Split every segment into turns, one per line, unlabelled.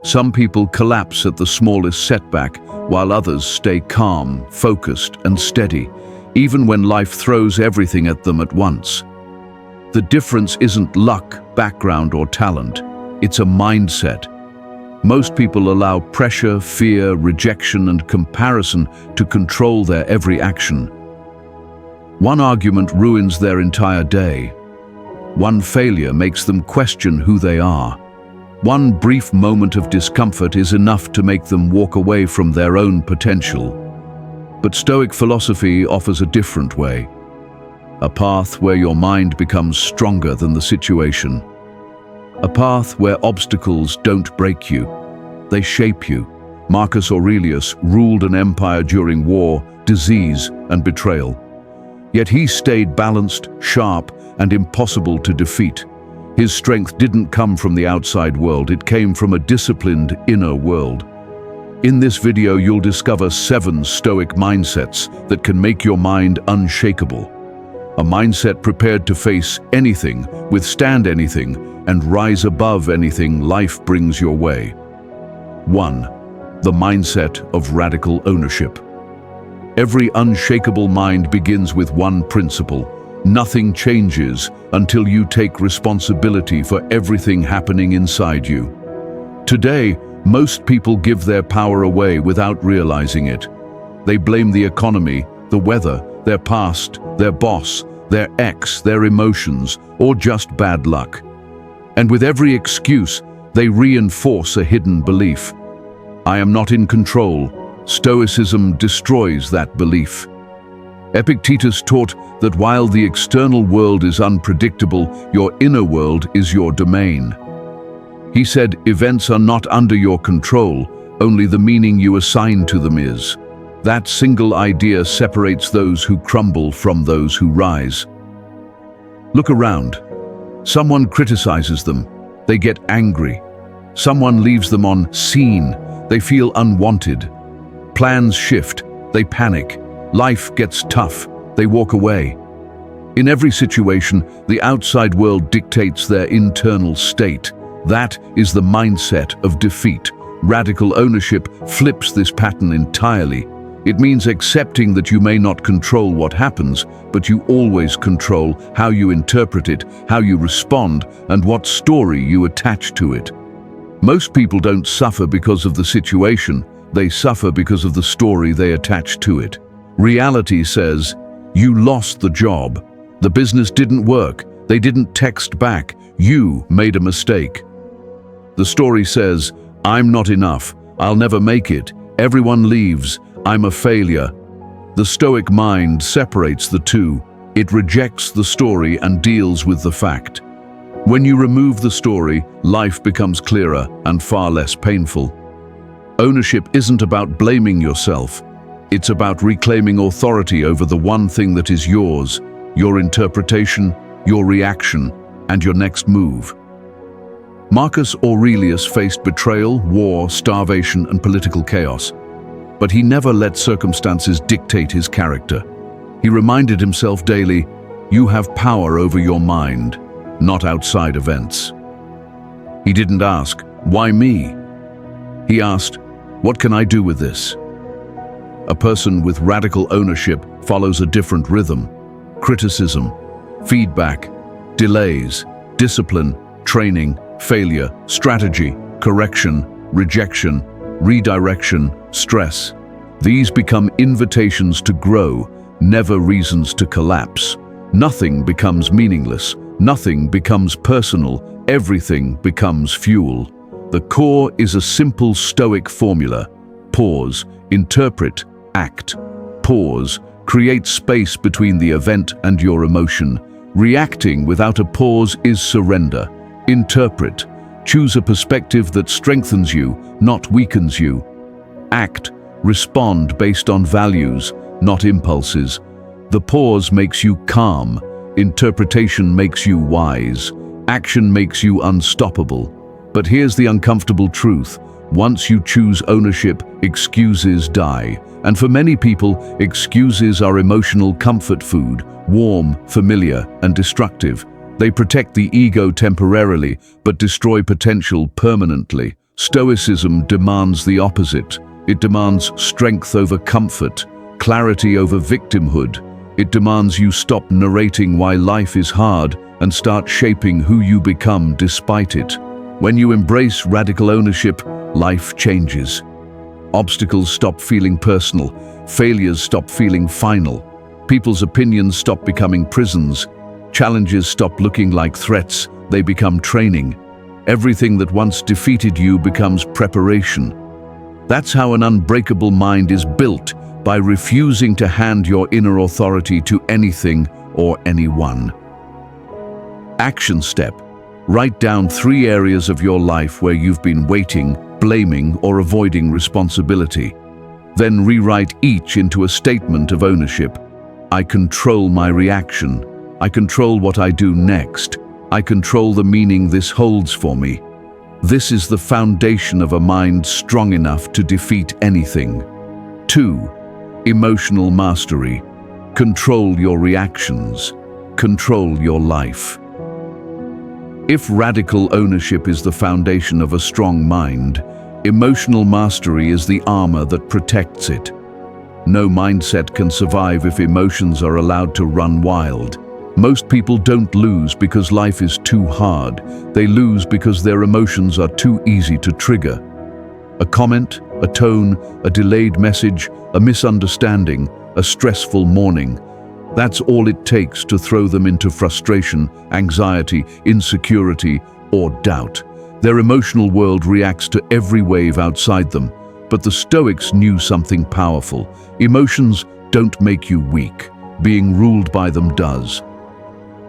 Some people collapse at the smallest setback, while others stay calm, focused, and steady, even when life throws everything at them at once. The difference isn't luck, background, or talent. It's a mindset. Most people allow pressure, fear, rejection, and comparison to control their every action. One argument ruins their entire day. One failure makes them question who they are. One brief moment of discomfort is enough to make them walk away from their own potential. But Stoic philosophy offers a different way. A path where your mind becomes stronger than the situation. A path where obstacles don't break you. They shape you. Marcus Aurelius ruled an empire during war, disease, and betrayal. Yet he stayed balanced, sharp, and impossible to defeat. His strength didn't come from the outside world, it came from a disciplined inner world. In this video, you'll discover 7 Stoic mindsets that can make your mind unshakable. A mindset prepared to face anything, withstand anything, and rise above anything life brings your way. 1. The mindset of radical ownership. Every unshakable mind begins with one principle. Nothing changes until you take responsibility for everything happening inside you. Today, most people give their power away without realizing it. They blame the economy, the weather, their past, their boss, their ex, their emotions, or just bad luck. And with every excuse, they reinforce a hidden belief. I am not in control. Stoicism destroys that belief. Epictetus taught that while the external world is unpredictable, your inner world is your domain. He said, events are not under your control, only the meaning you assign to them is. That single idea separates those who crumble from those who rise. Look around. Someone criticizes them. They get angry. Someone leaves them on scene. They feel unwanted. Plans shift. They panic. Life gets tough. They walk away. In every situation, the outside world dictates their internal state. That is the mindset of defeat. Radical ownership flips this pattern entirely. It means accepting that you may not control what happens, but you always control how you interpret it, how you respond, and what story you attach to it. Most people don't suffer because of the situation. They suffer because of the story they attach to it. Reality says, you lost the job. The business didn't work. They didn't text back. You made a mistake. The story says, I'm not enough. I'll never make it. Everyone leaves. I'm a failure. The Stoic mind separates the two. It rejects the story and deals with the fact. When you remove the story, life becomes clearer and far less painful. Ownership isn't about blaming yourself. It's about reclaiming authority over the one thing that is yours, your interpretation, your reaction, and your next move. Marcus Aurelius faced betrayal, war, starvation, and political chaos. But he never let circumstances dictate his character. He reminded himself daily, you have power over your mind, not outside events. He didn't ask, why me? He asked, what can I do with this? A person with radical ownership follows a different rhythm. Criticism, feedback, delays, discipline, training, failure, strategy, correction, rejection, redirection, stress. These become invitations to grow, never reasons to collapse. Nothing becomes meaningless. Nothing becomes personal. Everything becomes fuel. The core is a simple Stoic formula. Pause, interpret, act. Pause, create space between the event and your emotion. Reacting without a pause is surrender. Interpret, choose a perspective that strengthens you, not weakens you. Act, respond based on values, not impulses. The pause makes you calm. Interpretation makes you wise. Action makes you unstoppable. But here's the uncomfortable truth. Once you choose ownership, excuses die. And for many people, excuses are emotional comfort food, warm, familiar, and destructive. They protect the ego temporarily, but destroy potential permanently. Stoicism demands the opposite. It demands strength over comfort, clarity over victimhood. It demands you stop narrating why life is hard and start shaping who you become despite it. When you embrace radical ownership, life changes. Obstacles stop feeling personal. Failures stop feeling final. People's opinions stop becoming prisons. Challenges stop looking like threats. They become training. Everything that once defeated you becomes preparation. That's how an unbreakable mind is built, by refusing to hand your inner authority to anything or anyone. Action step. Write down 3 areas of your life where you've been waiting, blaming, or avoiding responsibility. Then rewrite each into a statement of ownership. I control my reaction. I control what I do next. I control the meaning this holds for me. This is the foundation of a mind strong enough to defeat anything. 2. Emotional mastery. Control your reactions. Control your life. If radical ownership is the foundation of a strong mind, emotional mastery is the armor that protects it. No mindset can survive if emotions are allowed to run wild. Most people don't lose because life is too hard. They lose because their emotions are too easy to trigger. A comment, a tone, a delayed message, a misunderstanding, a stressful morning. That's all it takes to throw them into frustration, anxiety, insecurity, or doubt. Their emotional world reacts to every wave outside them. But the Stoics knew something powerful. Emotions don't make you weak. Being ruled by them does.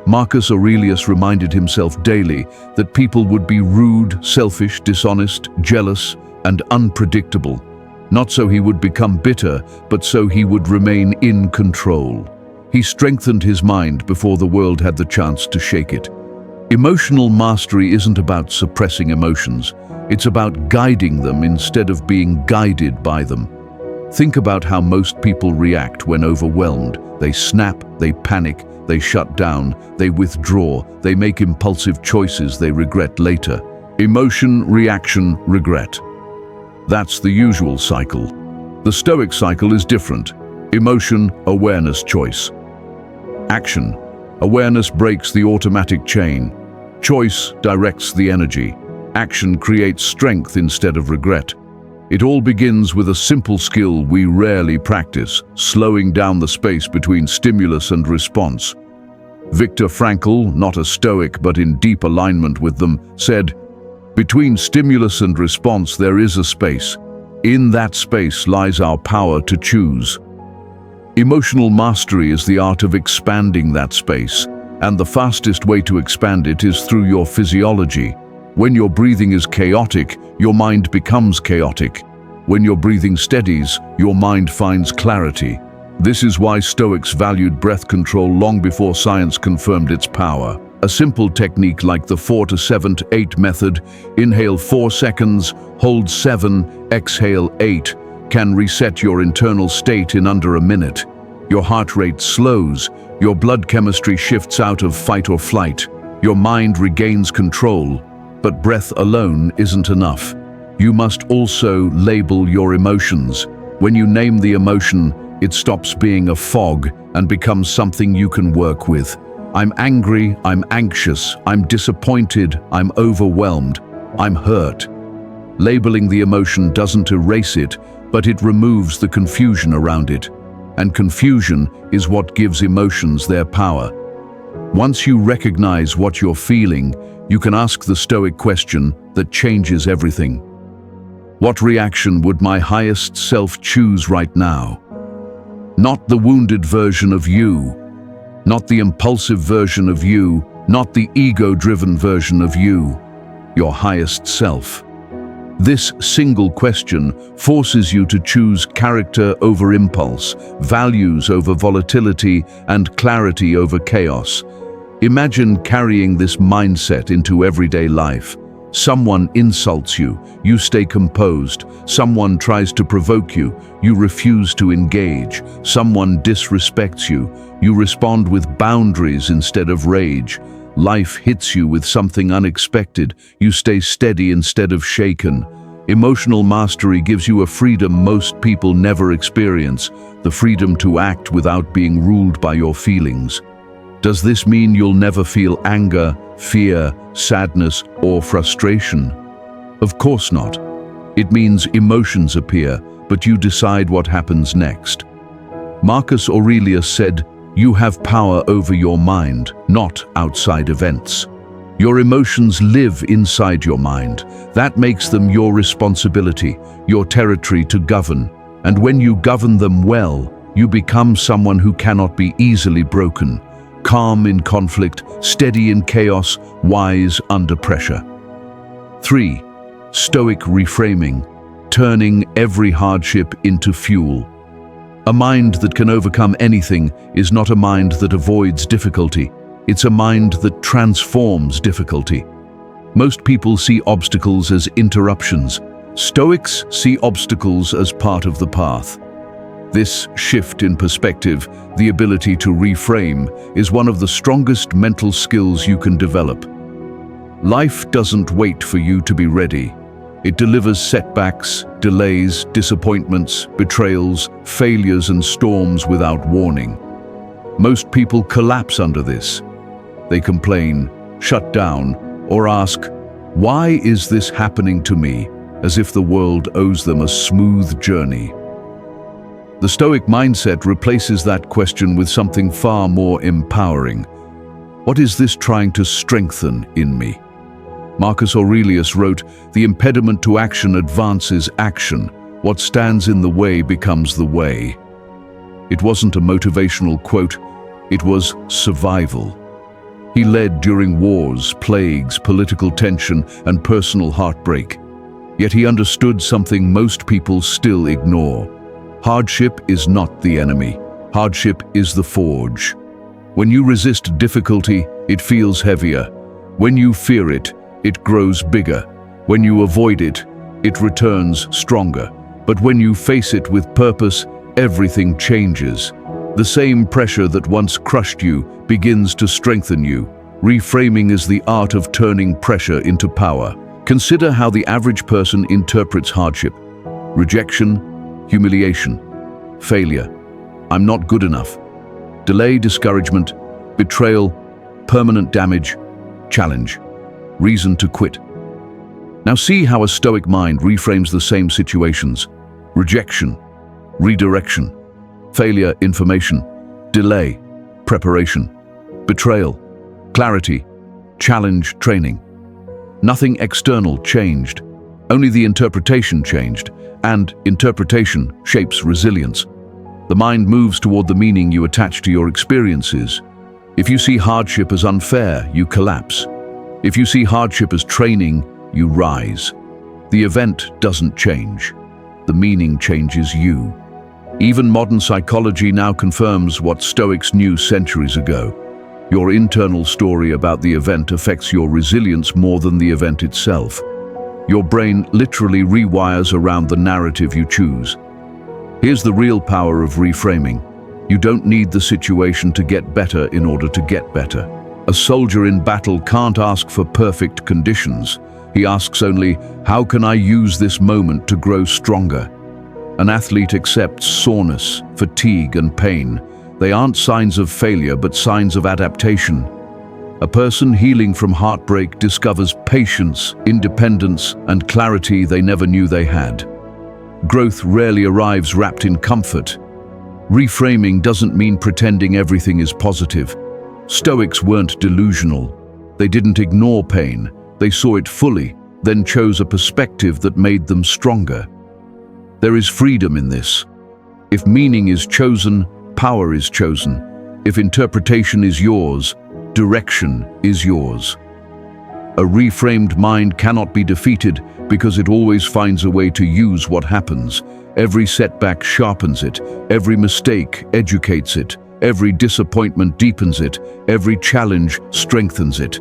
Marcus Aurelius reminded himself daily that people would be rude, selfish, dishonest, jealous, and unpredictable. Not so he would become bitter, but so he would remain in control. He strengthened his mind before the world had the chance to shake it. Emotional mastery isn't about suppressing emotions. It's about guiding them instead of being guided by them. Think about how most people react when overwhelmed. They snap, they panic, they shut down, they withdraw, they make impulsive choices they regret later. Emotion, reaction, regret. That's the usual cycle. The Stoic cycle is different. Emotion, awareness, choice. Action. Awareness breaks the automatic chain. Choice directs the energy. Action creates strength instead of regret. It all begins with a simple skill we rarely practice, slowing down the space between stimulus and response. Viktor Frankl, not a Stoic but in deep alignment with them, said, "Between stimulus and response there is a space. In that space lies our power to choose." Emotional mastery is the art of expanding that space, and the fastest way to expand it is through your physiology. When your breathing is chaotic, your mind becomes chaotic. When your breathing steadies, your mind finds clarity. This is why Stoics valued breath control long before science confirmed its power. A simple technique like the 4 to 7 to 8 method, inhale 4 seconds, hold 7, exhale 8, can reset your internal state in under a minute. Your heart rate slows, your blood chemistry shifts out of fight or flight, your mind regains control. But breath alone isn't enough. You must also label your emotions. When you name the emotion, it stops being a fog and becomes something you can work with. I'm angry, I'm anxious, I'm disappointed, I'm overwhelmed, I'm hurt. Labeling the emotion doesn't erase it, but it removes the confusion around it. And confusion is what gives emotions their power. Once you recognize what you're feeling, you can ask the Stoic question that changes everything. What reaction would my highest self choose right now? Not the wounded version of you, not the impulsive version of you, not the ego-driven version of you, your highest self. This single question forces you to choose character over impulse, values over volatility, and clarity over chaos. Imagine carrying this mindset into everyday life. Someone insults you, you stay composed. Someone tries to provoke you, you refuse to engage. Someone disrespects you, you respond with boundaries instead of rage. Life hits you with something unexpected, you stay steady instead of shaken. Emotional mastery gives you a freedom most people never experience, the freedom to act without being ruled by your feelings. Does this mean you'll never feel anger, fear, sadness, or frustration? Of course not. It means emotions appear, but you decide what happens next. Marcus Aurelius said, "You have power over your mind, not outside events." Your emotions live inside your mind. That makes them your responsibility, your territory to govern. And when you govern them well, you become someone who cannot be easily broken. Calm in conflict, steady in chaos, wise under pressure. 3. Stoic reframing, turning every hardship into fuel. A mind that can overcome anything is not a mind that avoids difficulty. It's a mind that transforms difficulty. Most people see obstacles as interruptions. Stoics see obstacles as part of the path. This shift in perspective, the ability to reframe, is one of the strongest mental skills you can develop. Life doesn't wait for you to be ready. It delivers setbacks, delays, disappointments, betrayals, failures, and storms without warning. Most people collapse under this. They complain, shut down, or ask, "Why is this happening to me?" as if the world owes them a smooth journey. The Stoic mindset replaces that question with something far more empowering. What is this trying to strengthen in me? Marcus Aurelius wrote, "The impediment to action advances action. What stands in the way becomes the way." It wasn't a motivational quote, it was survival. He led during wars, plagues, political tension, and personal heartbreak. Yet he understood something most people still ignore. Hardship is not the enemy. Hardship is the forge. When you resist difficulty, it feels heavier. When you fear it, it grows bigger. When you avoid it, it returns stronger. But when you face it with purpose, everything changes. The same pressure that once crushed you begins to strengthen you. Reframing is the art of turning pressure into power. Consider how the average person interprets hardship. Rejection, humiliation, failure, "I'm not good enough," delay, discouragement, betrayal, permanent damage, challenge, reason to quit. Now see how a Stoic mind reframes the same situations. Rejection, redirection, failure, information, delay, preparation, betrayal, clarity, challenge, training. Nothing external changed, only the interpretation changed, and interpretation shapes resilience. The mind moves toward the meaning you attach to your experiences. If you see hardship as unfair, you collapse. If you see hardship as training, you rise. The event doesn't change. The meaning changes you. Even modern psychology now confirms what Stoics knew centuries ago. Your internal story about the event affects your resilience more than the event itself. Your brain literally rewires around the narrative you choose. Here's the real power of reframing. You don't need the situation to get better in order to get better. A soldier in battle can't ask for perfect conditions. He asks only, "How can I use this moment to grow stronger?" An athlete accepts soreness, fatigue, and pain. They aren't signs of failure, but signs of adaptation. A person healing from heartbreak discovers patience, independence, and clarity they never knew they had. Growth rarely arrives wrapped in comfort. Reframing doesn't mean pretending everything is positive. Stoics weren't delusional. They didn't ignore pain. They saw it fully, then chose a perspective that made them stronger. There is freedom in this. If meaning is chosen, power is chosen. If interpretation is yours, direction is yours. A reframed mind cannot be defeated because it always finds a way to use what happens. Every setback sharpens it, every mistake educates it, every disappointment deepens it, every challenge strengthens it.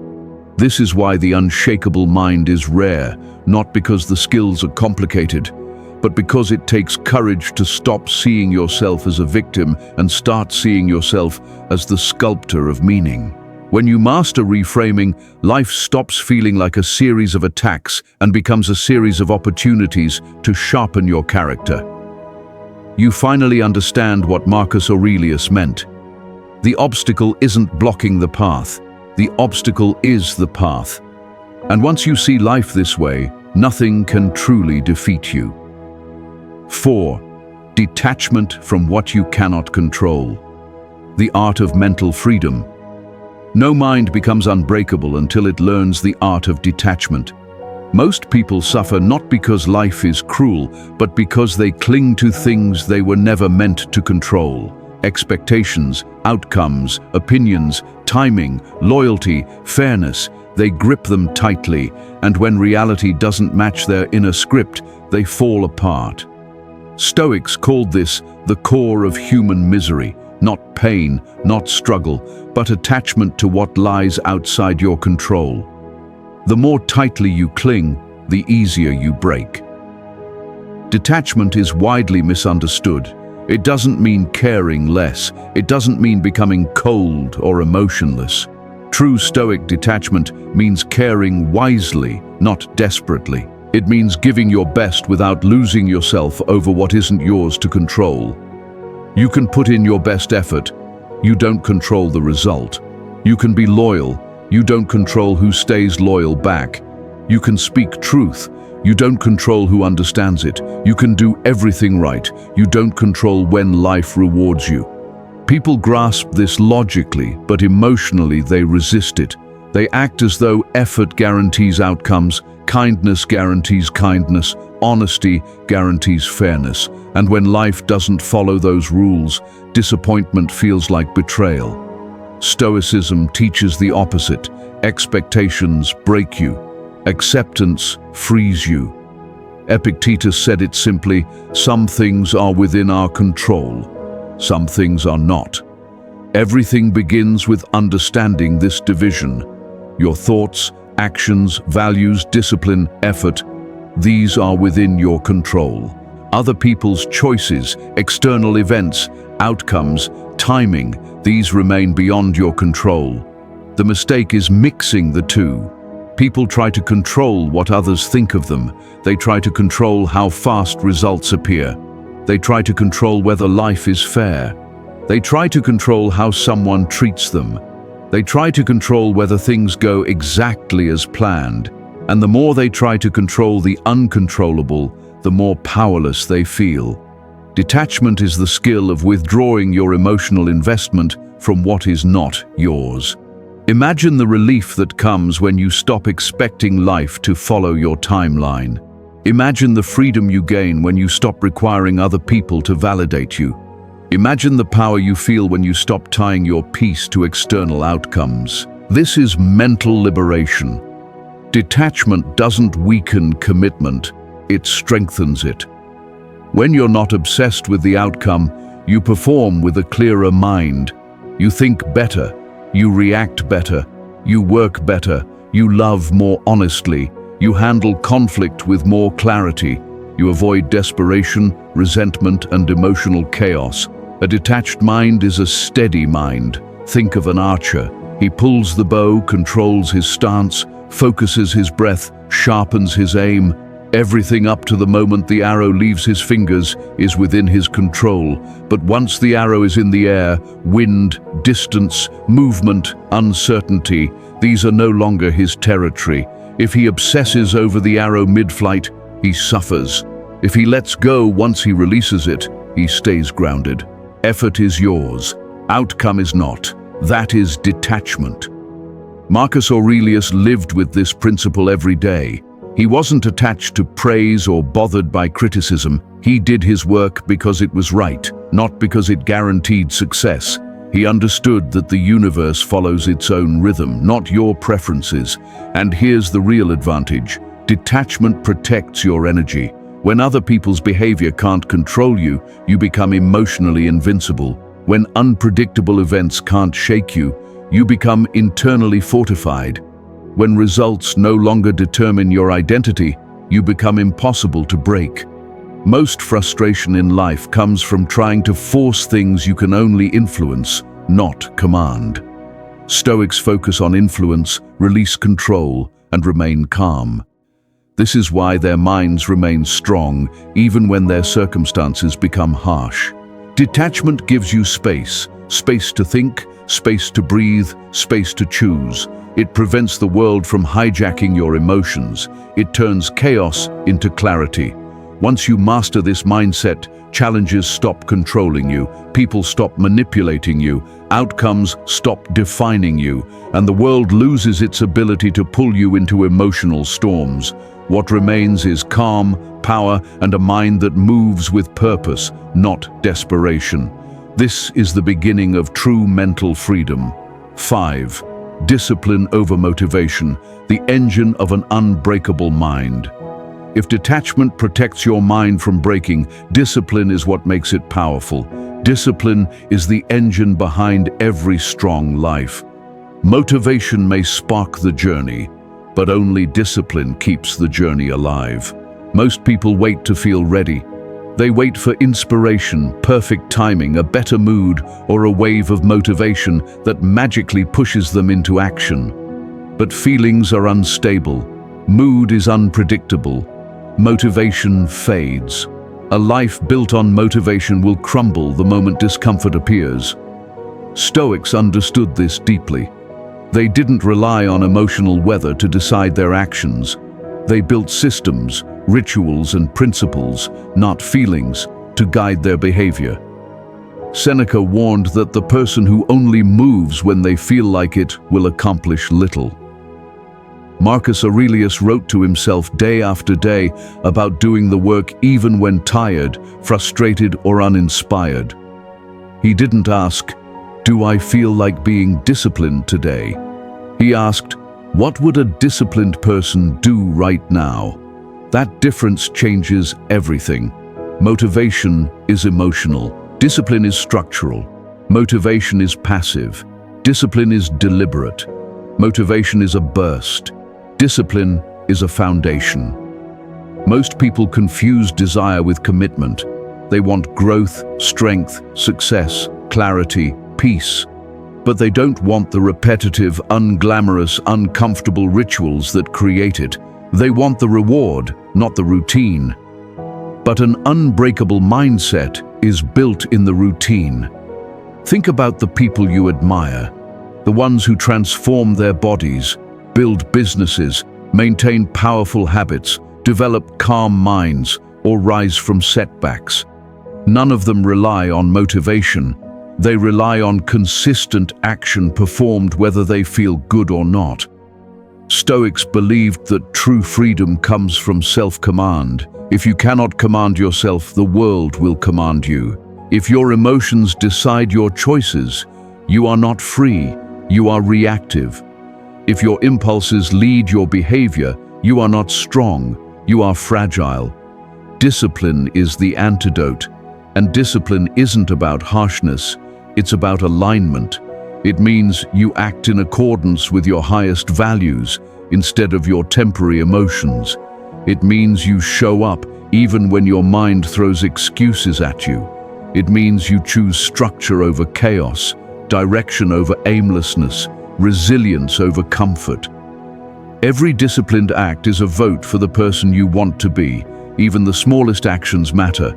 This is why the unshakable mind is rare, not because the skills are complicated, but because it takes courage to stop seeing yourself as a victim and start seeing yourself as the sculptor of meaning. When you master reframing, life stops feeling like a series of attacks and becomes a series of opportunities to sharpen your character. You finally understand what Marcus Aurelius meant. The obstacle isn't blocking the path. The obstacle is the path. And once you see life this way, nothing can truly defeat you. 4. Detachment from what you cannot control. The art of mental freedom. No mind becomes unbreakable until it learns the art of detachment. Most people suffer not because life is cruel, but because they cling to things they were never meant to control. Expectations, outcomes, opinions, timing, loyalty, fairness, they grip them tightly, and when reality doesn't match their inner script, they fall apart. Stoics called this the core of human misery, not pain, not struggle, but attachment to what lies outside your control. The more tightly you cling, the easier you break. Detachment is widely misunderstood. It doesn't mean caring less. It doesn't mean becoming cold or emotionless. True Stoic detachment means caring wisely, not desperately. It means giving your best without losing yourself over what isn't yours to control. You can put in your best effort. You don't control the result. You can be loyal. You don't control who stays loyal back. You can speak truth. You don't control who understands it. You can do everything right. You don't control when life rewards you. People grasp this logically, but emotionally they resist it. They act as though effort guarantees outcomes, kindness guarantees kindness, honesty guarantees fairness. And when life doesn't follow those rules, disappointment feels like betrayal. Stoicism teaches the opposite. Expectations break you. Acceptance frees you. Epictetus said it simply, some things are within our control, some things are not. Everything begins with understanding this division. Your thoughts, actions, values, discipline, effort, these are within your control. Other people's choices, external events, outcomes, timing, these remain beyond your control. The mistake is mixing the two. People try to control what others think of them. They try to control how fast results appear. They try to control whether life is fair. They try to control how someone treats them. They try to control whether things go exactly as planned. And the more they try to control the uncontrollable, the more powerless they feel. Detachment is the skill of withdrawing your emotional investment from what is not yours. Imagine the relief that comes when you stop expecting life to follow your timeline. Imagine the freedom you gain when you stop requiring other people to validate you. Imagine the power you feel when you stop tying your peace to external outcomes. This is mental liberation. Detachment doesn't weaken commitment, it strengthens it. When you're not obsessed with the outcome, you perform with a clearer mind. You think better. You react better, you work better, you love more honestly, you handle conflict with more clarity, you avoid desperation, resentment, and emotional chaos. A detached mind is a steady mind. Think of an archer. He pulls the bow, controls his stance, focuses his breath, sharpens his aim. Everything up to the moment the arrow leaves his fingers is within his control. But once the arrow is in the air, wind, distance, movement, uncertainty, these are no longer his territory. If he obsesses over the arrow mid-flight, he suffers. If he lets go once he releases it, he stays grounded. Effort is yours. Outcome is not. That is detachment. Marcus Aurelius lived with this principle every day. He wasn't attached to praise or bothered by criticism. He did his work because it was right, not because it guaranteed success. He understood that the universe follows its own rhythm, not your preferences. And here's the real advantage. Detachment protects your energy. When other people's behavior can't control you, you become emotionally invincible. When unpredictable events can't shake you, you become internally fortified. When results no longer determine your identity, you become impossible to break. Most frustration in life comes from trying to force things you can only influence, not command. Stoics focus on influence, release control, and remain calm. This is why their minds remain strong, even when their circumstances become harsh. Detachment gives you space to think, space to breathe, space to choose. It prevents the world from hijacking your emotions. It turns chaos into clarity. Once you master this mindset, challenges stop controlling you, people stop manipulating you, outcomes stop defining you, and the world loses its ability to pull you into emotional storms. What remains is calm, power, and a mind that moves with purpose, not desperation. This is the beginning of true mental freedom. 5. Discipline over motivation, the engine of an unbreakable mind. If detachment protects your mind from breaking, discipline is what makes it powerful. Discipline is the engine behind every strong life. Motivation may spark the journey, but only discipline keeps the journey alive. Most people wait to feel ready. They wait for inspiration, perfect timing, a better mood, or a wave of motivation that magically pushes them into action. But feelings are unstable. Mood is unpredictable. Motivation fades. A life built on motivation will crumble the moment discomfort appears. Stoics understood this deeply. They didn't rely on emotional weather to decide their actions. They built systems, rituals, and principles, not feelings, to guide their behavior. Seneca warned that the person who only moves when they feel like it will accomplish little. Marcus Aurelius wrote to himself day after day about doing the work even when tired, frustrated, or uninspired. He didn't ask, "Do I feel like being disciplined today?" He asked, "What would a disciplined person do right now?" That difference changes everything. Motivation is emotional. Discipline is structural. Motivation is passive. Discipline is deliberate. Motivation is a burst. Discipline is a foundation. Most people confuse desire with commitment. They want growth, strength, success, clarity, peace. But they don't want the repetitive, unglamorous, uncomfortable rituals that create it. They want the reward, not the routine. But an unbreakable mindset is built in the routine. Think about the people you admire, the ones who transform their bodies, build businesses, maintain powerful habits, develop calm minds, or rise from setbacks. None of them rely on motivation. They rely on consistent action performed whether they feel good or not. Stoics believed that true freedom comes from self-command. If you cannot command yourself, the world will command you. If your emotions decide your choices, you are not free, you are reactive. If your impulses lead your behavior, you are not strong, you are fragile. Discipline is the antidote, and discipline isn't about harshness, it's about alignment. It means you act in accordance with your highest values instead of your temporary emotions. It means you show up even when your mind throws excuses at you. It means you choose structure over chaos, direction over aimlessness, resilience over comfort. Every disciplined act is a vote for the person you want to be. Even the smallest actions matter.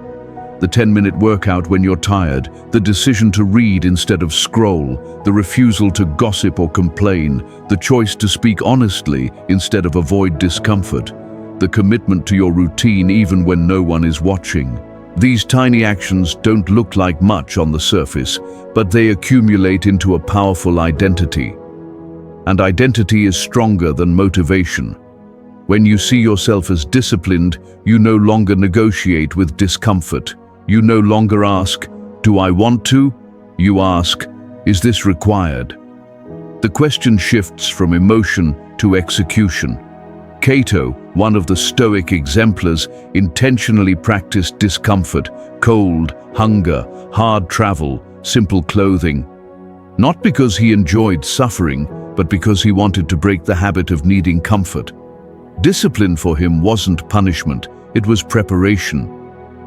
The 10-minute workout when you're tired, the decision to read instead of scroll, the refusal to gossip or complain, the choice to speak honestly instead of avoid discomfort, the commitment to your routine even when no one is watching. These tiny actions don't look like much on the surface, but they accumulate into a powerful identity. And identity is stronger than motivation. When you see yourself as disciplined, you no longer negotiate with discomfort. You no longer ask, "Do I want to?" You ask, "Is this required?" The question shifts from emotion to execution. Cato, one of the Stoic exemplars, intentionally practiced discomfort, cold, hunger, hard travel, simple clothing. Not because he enjoyed suffering, but because he wanted to break the habit of needing comfort. Discipline for him wasn't punishment, it was preparation.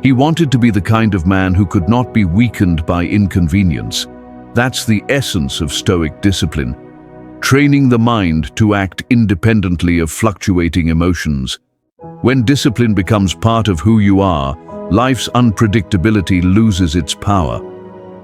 He wanted to be the kind of man who could not be weakened by inconvenience. That's the essence of Stoic discipline. training the mind to act independently of fluctuating emotions. When discipline becomes part of who you are, life's unpredictability loses its power.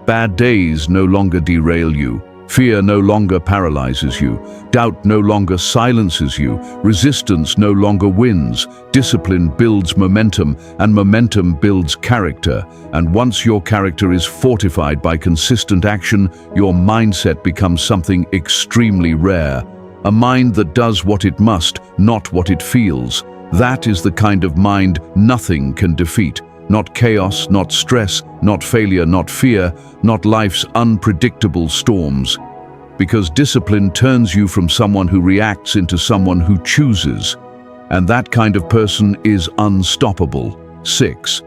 Bad days no longer derail you. Fear no longer paralyzes you. Doubt no longer silences you. Resistance no longer wins. Discipline builds momentum, and momentum builds character. And once your character is fortified by consistent action, your mindset becomes something extremely rare. A mind that does what it must, not what it feels. That is the kind of mind nothing can defeat. Not chaos, not stress, not failure, not fear, not life's unpredictable storms. Because discipline turns you from someone who reacts into someone who chooses. And that kind of person is unstoppable. 6.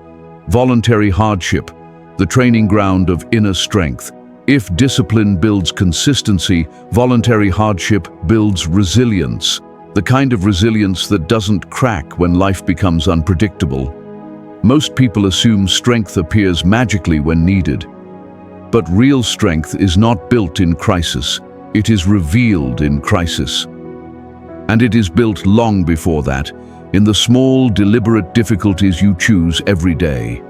Voluntary hardship, the training ground of inner strength. If discipline builds consistency, voluntary hardship builds resilience. The kind of resilience that doesn't crack when life becomes unpredictable. Most people assume strength appears magically when needed. But real strength is not built in crisis. It is revealed in crisis. And it is built long before that, in the small, deliberate difficulties you choose every day.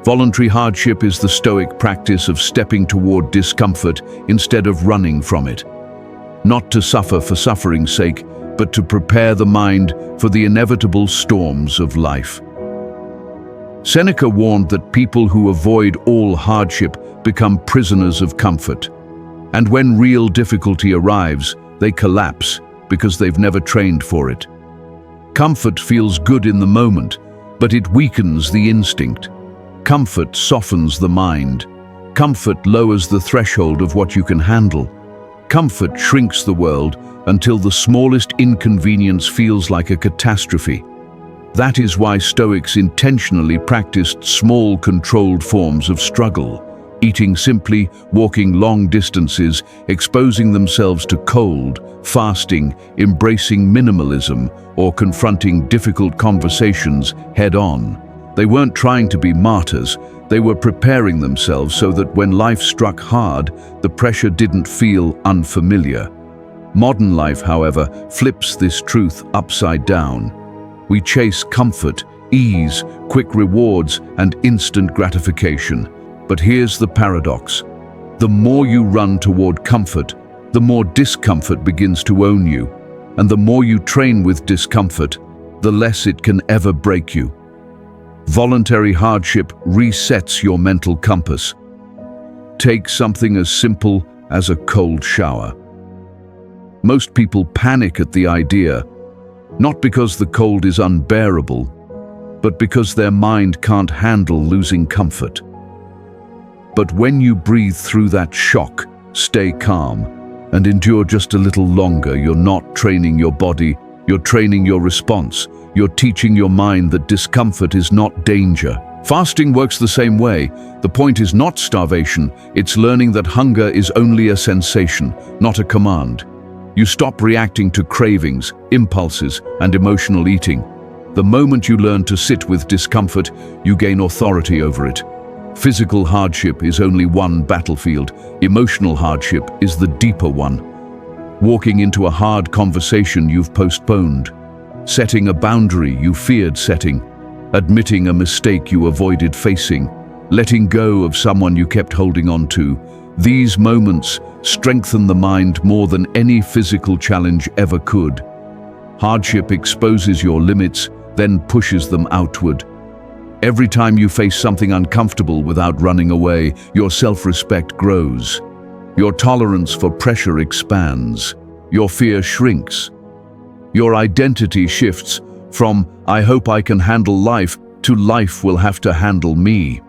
Voluntary hardship is the Stoic practice of stepping toward discomfort instead of running from it. Not to suffer for suffering's sake, but to prepare the mind for the inevitable storms of life. Seneca warned that people who avoid all hardship become prisoners of comfort. And when real difficulty arrives, they collapse because they've never trained for it. Comfort feels good in the moment, but it weakens the instinct. Comfort softens the mind. Comfort lowers the threshold of what you can handle. Comfort shrinks the world until the smallest inconvenience feels like a catastrophe. That is why Stoics intentionally practiced small, controlled forms of struggle, eating simply, walking long distances, exposing themselves to cold, fasting, embracing minimalism, or confronting difficult conversations head-on. They weren't trying to be martyrs, they were preparing themselves so that when life struck hard, the pressure didn't feel unfamiliar. Modern life, however, flips this truth upside down. We chase comfort, ease, quick rewards, and instant gratification. But here's the paradox. The more you run toward comfort, the more discomfort begins to own you. And the more you train with discomfort, the less it can ever break you. Voluntary hardship resets your mental compass. Take something as simple as a cold shower. Most people panic at the idea, not because the cold is unbearable, but because their mind can't handle losing comfort. But when you breathe through that shock, stay calm, and endure just a little longer, you're not training your body, you're training your response. You're teaching your mind that discomfort is not danger. Fasting works the same way. The point is not starvation, it's learning that hunger is only a sensation, not a command. You stop reacting to cravings, impulses, and emotional eating. The moment you learn to sit with discomfort, you gain authority over it. Physical hardship is only one battlefield. Emotional hardship is the deeper one. Walking into a hard conversation you've postponed. Setting a boundary you feared setting. Admitting a mistake you avoided facing. Letting go of someone you kept holding on to. These moments strengthen the mind more than any physical challenge ever could. Hardship exposes your limits, then pushes them outward. Every time you face something uncomfortable without running away, your self-respect grows. Your tolerance for pressure expands. Your fear shrinks. Your identity shifts from "I hope I can handle life" to "life will have to handle me."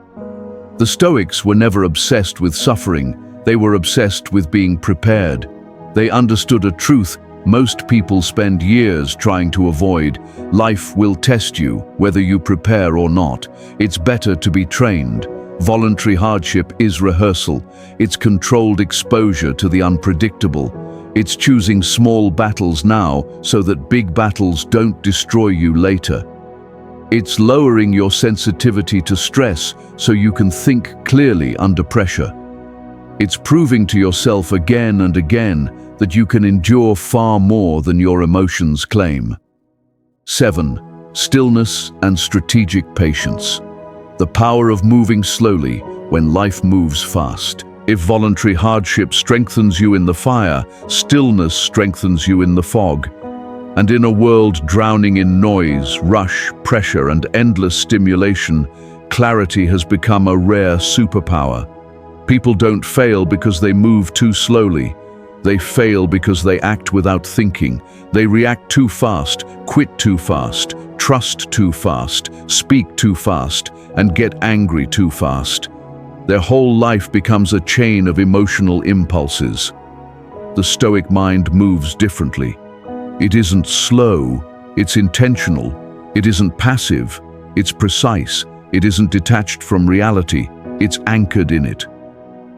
The Stoics were never obsessed with suffering, they were obsessed with being prepared. They understood a truth most people spend years trying to avoid. Life will test you, whether you prepare or not. It's better to be trained. Voluntary hardship is rehearsal. It's controlled exposure to the unpredictable. It's choosing small battles now so that big battles don't destroy you later. It's lowering your sensitivity to stress so you can think clearly under pressure. It's proving to yourself again and again that you can endure far more than your emotions claim. 7. Stillness and strategic patience. The power of moving slowly when life moves fast. If voluntary hardship strengthens you in the fire, stillness strengthens you in the fog. And in a world drowning in noise, rush, pressure, and endless stimulation, clarity has become a rare superpower. People don't fail because they move too slowly. They fail because they act without thinking. They react too fast, quit too fast, trust too fast, speak too fast, and get angry too fast. Their whole life becomes a chain of emotional impulses. The Stoic mind moves differently. It isn't slow, it's intentional. It isn't passive, it's precise. It isn't detached from reality, it's anchored in it.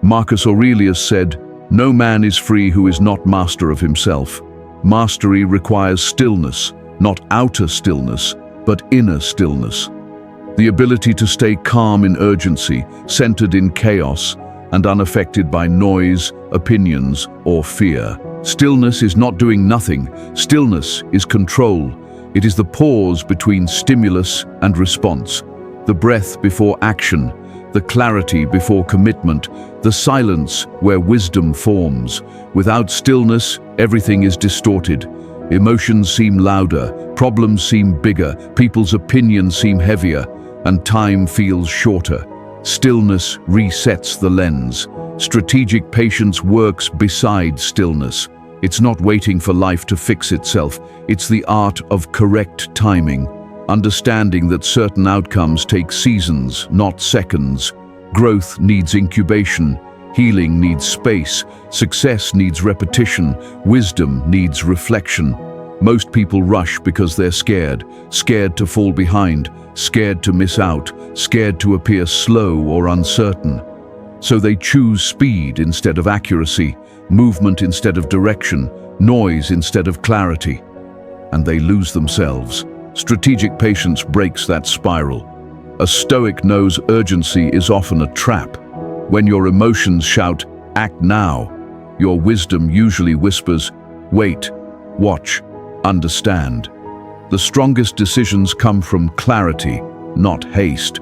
Marcus Aurelius said, "No man is free who is not master of himself." Mastery requires stillness, not outer stillness, but inner stillness. The ability to stay calm in urgency, centered in chaos, and unaffected by noise, opinions, or fear. Stillness is not doing nothing. Stillness is control. It is the pause between stimulus and response, the breath before action, the clarity before commitment, the silence where wisdom forms. Without stillness, everything is distorted. Emotions seem louder, problems seem bigger, people's opinions seem heavier, and time feels shorter. Stillness resets the lens. Strategic patience works beside stillness. It's not waiting for life to fix itself. It's the art of correct timing, understanding that certain outcomes take seasons, not seconds. Growth needs incubation, healing needs space, success needs repetition, wisdom needs reflection. Most people rush because they're scared, scared to fall behind, scared to miss out, scared to appear slow or uncertain. So they choose speed instead of accuracy, movement instead of direction, noise instead of clarity. And they lose themselves. Strategic patience breaks that spiral. A Stoic knows urgency is often a trap. When your emotions shout, "Act now," your wisdom usually whispers, "Wait, watch, understand." The strongest decisions come from clarity, not haste.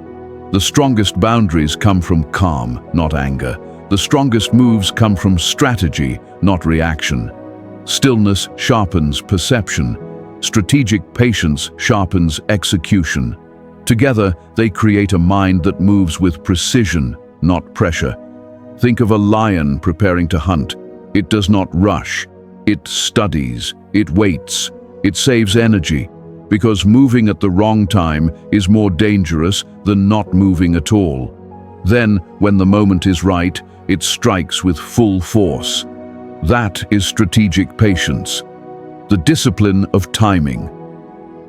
The strongest boundaries come from calm, not anger. The strongest moves come from strategy, not reaction. Stillness sharpens perception. Strategic patience sharpens execution. Together, they create a mind that moves with precision, not pressure. Think of a lion preparing to hunt. It does not rush. It studies. It waits. It saves energy, because moving at the wrong time is more dangerous than not moving at all. Then, when the moment is right, it strikes with full force. That is strategic patience, the discipline of timing.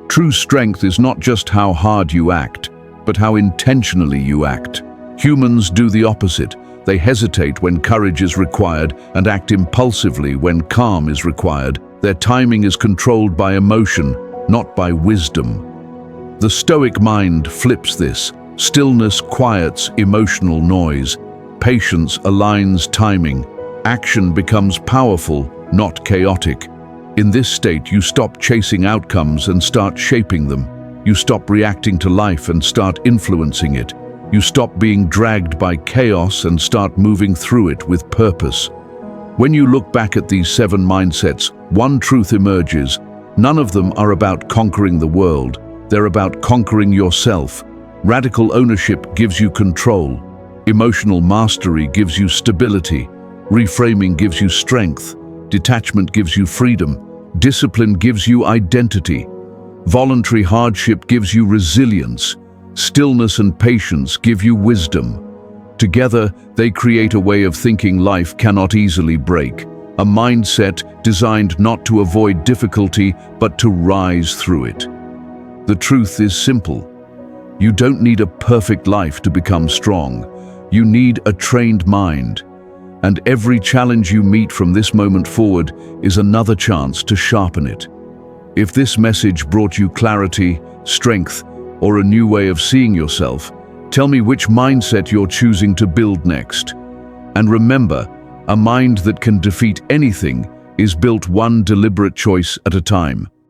True strength is not just how hard you act, but how intentionally you act. Humans do the opposite. They hesitate when courage is required and act impulsively when calm is required. Their timing is controlled by emotion, not by wisdom. The Stoic mind flips this. Stillness quiets emotional noise. Patience aligns timing. Action becomes powerful, not chaotic. In this state, you stop chasing outcomes and start shaping them. You stop reacting to life and start influencing it. You stop being dragged by chaos and start moving through it with purpose. When you look back at these 7 mindsets, one truth emerges. None of them are about conquering the world. They're about conquering yourself. Radical ownership gives you control. Emotional mastery gives you stability. Reframing gives you strength. Detachment gives you freedom. Discipline gives you identity. Voluntary hardship gives you resilience. Stillness and patience give you wisdom. Together, they create a way of thinking life cannot easily break. A mindset designed not to avoid difficulty, but to rise through it. The truth is simple. You don't need a perfect life to become strong. You need a trained mind. And every challenge you meet from this moment forward is another chance to sharpen it. If this message brought you clarity, strength, or a new way of seeing yourself, tell me which mindset you're choosing to build next. And remember, a mind that can defeat anything is built one deliberate choice at a time.